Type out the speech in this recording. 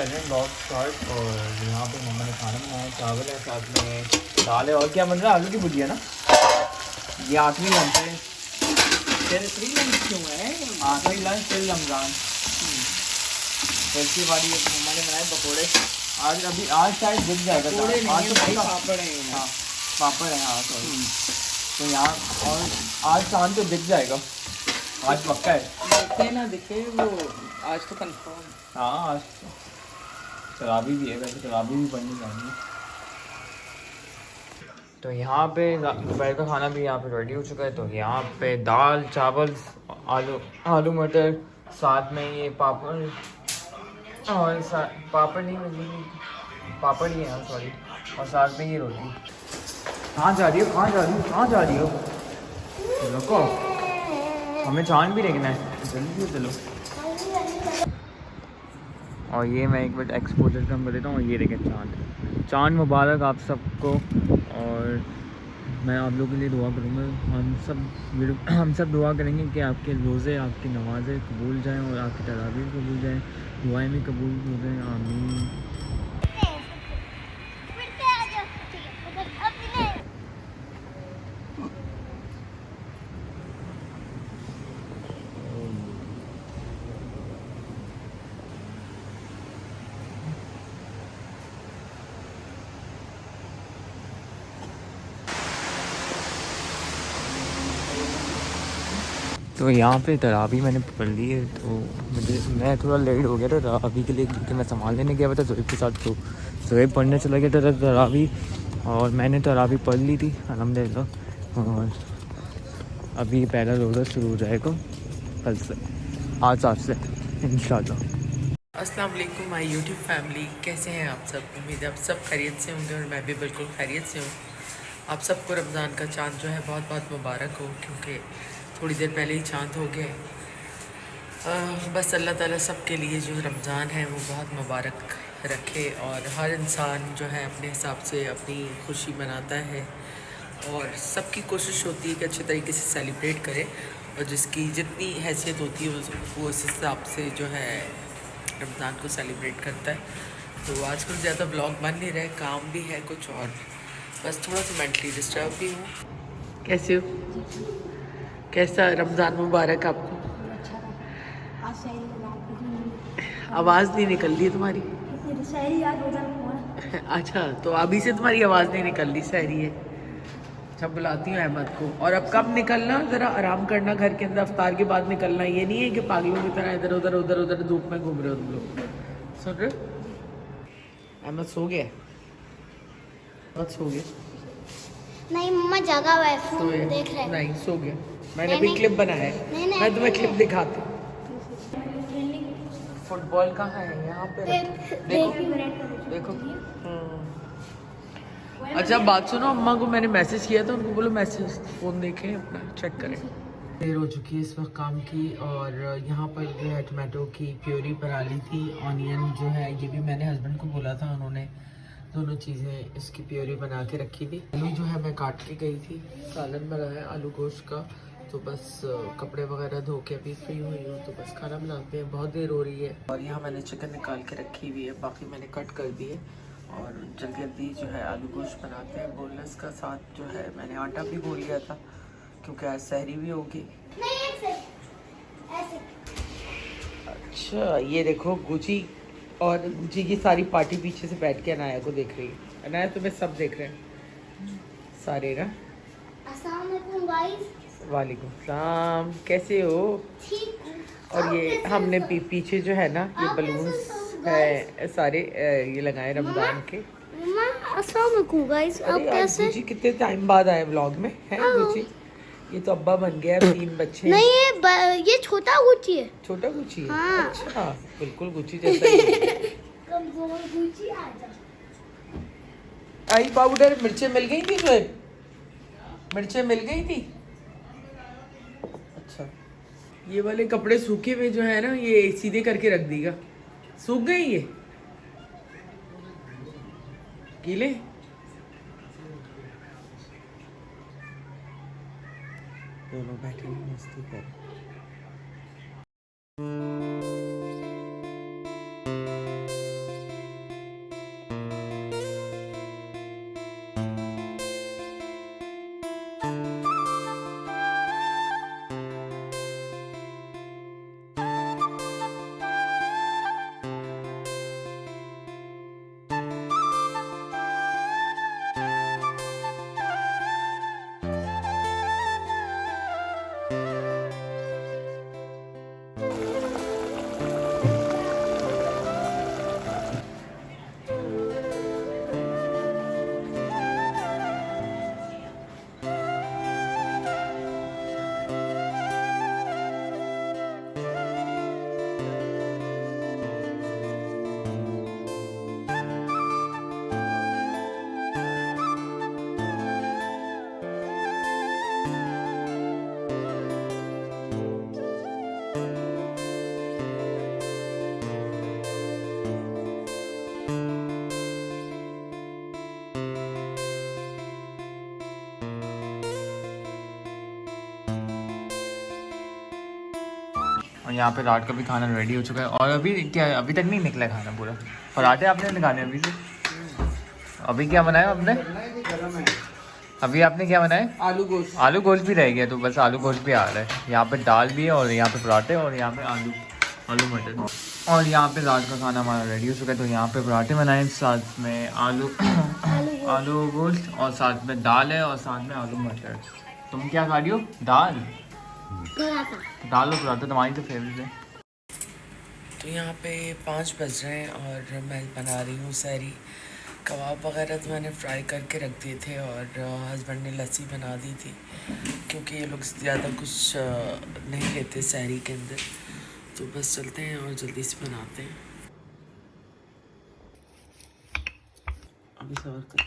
कर रहे हैं ब्लॉग स्टार्ट। और यहाँ पे मम्मा ने खाना बनाया, चावल है, साथ में दाल है। और क्या बन रहा है? आलू की भुजिया ना। ये आखिरी लंच है। तेरे फ्री लंच क्यों है? आखिरी लंच फिर रमज़ान। फिर की बारी मम्मा ने बनाए पकौड़े। आज शायद दिख जाएगा। पकौड़े नहीं आज है तो भाई, पक्का। पापड़ हैं। हाँ पापड़ है। हाँ सॉरी। तो यहाँ और आज शाम तो दिख जाएगा। आज पक्का है। दिखे ना दिखे वो, आज तो कंफर्म। हाँ आज तरावी भी है, वैसे तरावी भी पढ़नी चाहिए। तो यहाँ पे दोपहर का खाना भी यहाँ पे रेडी हो चुका है। तो यहाँ पे दाल चावल आलू मटर, साथ में ये पापड़ और पापड़ नहीं मिली, पापड़ ही है सॉरी, और साथ में ये रोटी। कहाँ जा रही हो? कहाँ जा रही हो? कहाँ जा रही हो? रुको, हमें चांद भी देखना है, जल्दी चलो। और ये मैं एक बार एक्सपोजर कम कर देता हूँ। ये देखें चांद मुबारक आप सबको। और मैं आप लोगों के लिए दुआ करूँगा। हम सब दुआ करेंगे कि आपके रोज़े, आपकी नमाज़ें कबूल जाएं और आपकी तरावीह कबूल जाएं, दुआएं भी कबूल हो जाएं। आमीन। तो यहाँ पे तरावी मैंने पढ़ ली है। तो मैं थोड़ा लेट हो गया था तरावी के लिए, क्योंकि मैं सामान लेने गया था ज़ोएब के साथ। तो ज़ोएब पढ़ने चला गया था तरावी, और मैंने तरावी पढ़ ली थी अल्हम्दुलिल्लाह। और अभी पहला रोज़ा शुरू हो जाएगा कल से, आज से इंशाल्लाह। अस्सलाम वालेकुम माय यूट्यूब फैमिली, कैसे हैं आप सब? उम्मीद है आप सब खैरियत से होंगे और मैं भी बिल्कुल खैरियत से हूँ। आप सबको रमज़ान का चाँद जो है बहुत बहुत मुबारक हो, क्योंकि थोड़ी देर पहले ही चाँद हो गया है। बस अल्लाह ताला सब के लिए जो रमज़ान है वो बहुत मुबारक रखे, और हर इंसान जो है अपने हिसाब से अपनी खुशी मनाता है, और सबकी कोशिश होती है कि अच्छे तरीके से सेलिब्रेट करे, और जिसकी जितनी हैसियत होती है वो उस हिसाब से जो है रमज़ान को सेलिब्रेट करता है। तो आजकल ज़्यादा ब्लॉग बन नहीं रहे, काम भी है कुछ, और बस थोड़ा सा मेंटली डिस्टर्ब भी हूँ। कैसे हो? कैसा रमज़ान मुबारक आपको? आवाज़ नहीं निकल रही तुम्हारी। अच्छा, तो अभी से तुम्हारी आवाज़ नहीं निकल रही, सहरी है। अच्छा, बुलाती हूँ अहमद को। और अब कब निकलना? ज़रा आराम करना घर के अंदर, अफ्तार के बाद निकलना। ये नहीं है कि पागलों की तरह इधर उधर धूप में घूम रहे हो तुम लोग। सुन रहे हो? अहमद सो गया? अहमद सो गया? नहीं मम्मा जगा हुआ है, फोन देख रहे हैं। नहीं, सो गया। मैंने अभी क्लिप बनाया है, मैं तुम्हें क्लिप दिखाती हूँ। फुटबॉल कहाँ है? यहाँ पे देखो। अच्छा बात सुनो, अम्मा को मैंने मैसेज किया था, उनको बोलो मैसेज फ़ोन देखें, अपना चेक करें। देर हो चुकी है इस वक्त काम की, और यहाँ पर जो है टमाटो की प्योरी बना ली थी। ऑनियन जो है ये भी मैंने हस्बैंड को बोला था, उन्होंने दोनों चीज़ें इसकी प्योरी बना के रखी थी। आलू जो है मैं काट के गई थी, सालन बना है आलू गोश्त का। तो बस कपड़े वगैरह धो के अभी फ्री हुई हूँ, तो बस खाना बनाते हैं, बहुत देर हो रही है। और यहाँ मैंने चिकन निकाल के रखी हुई है, बाकी मैंने कट कर दी है, और जल्दी जल्दी जो है आलू गोश्त बनाते हैं बोनलेस का। साथ जो है मैंने आटा भी भून लिया था, क्योंकि आज सहरी भी होगी। अच्छा, ये देखो गुची, और गुची की सारी पार्टी पीछे से बैठ के अनाया को देख रही है। अनाया तुम्हें सब देख रहे हैं सारे ना। अस्सलाम वालेकुम गाइस। वालेकुम सलाम, कैसे हो? ठीक। और ये हमने पीछे जो है ना ये बलून्स है सारे ये लगाए रमजान के। मम्मा अस्सलाम वालेकुम गाइस, आप कैसे? गुची कितने टाइम बाद आए व्लॉग में है गुची। ये तो अब्बा बन गया, 3 बच्चे। नहीं ये छोटा गुची है। छोटा गुची है? हाँ। अच्छा, बिल्कुल गुची जैसा ही है। कमजोर गुची आ जा। आई पाउडर मिर्चें मिल गई थी तुम्हें? मिर्चें मिल गई थी? अच्छा, ये वाले कपड़े सूखे हुए जो है ना, ये सीधे करके रख दीगा। सूख गए ये गीले। दोनों बैठे मस्ती कर। और यहाँ पे रात का भी खाना रेडी हो चुका है। और अभी क्या है, अभी तक नहीं निकला है खाना पूरा। पराठे आपने निकाले अभी से? अभी क्या बनाया आपने? अभी आपने क्या बनाया? आलू गोश्त। आलू गोश्त भी रह गया, तो बस आलू गोश्त भी आ रहा है। यहाँ पे दाल भी है और यहाँ पे पराठे और यहाँ पे आलू मटर। और यहाँ पे रात का खाना हमारा रेडी हो चुका है। तो यहाँ पे पराठे बनाए, साथ में आलू गोश्त और साथ में दाल है और साथ में आलू मटर। तुम क्या खा रही हो? दाल और पराठा तुम्हारी तो फेवरेट है। तो यहाँ पे 5 बज रहे हैं और मैं बना रही हूँ सहरी। कबाब वगैरह तो मैंने फ्राई करके रख दिए थे और हस्बैंड ने लस्सी बना दी थी, क्योंकि ये लोग ज़्यादा कुछ नहीं लेते सहरी के अंदर। तो बस चलते हैं और जल्दी से बनाते हैं। अभी सवार कर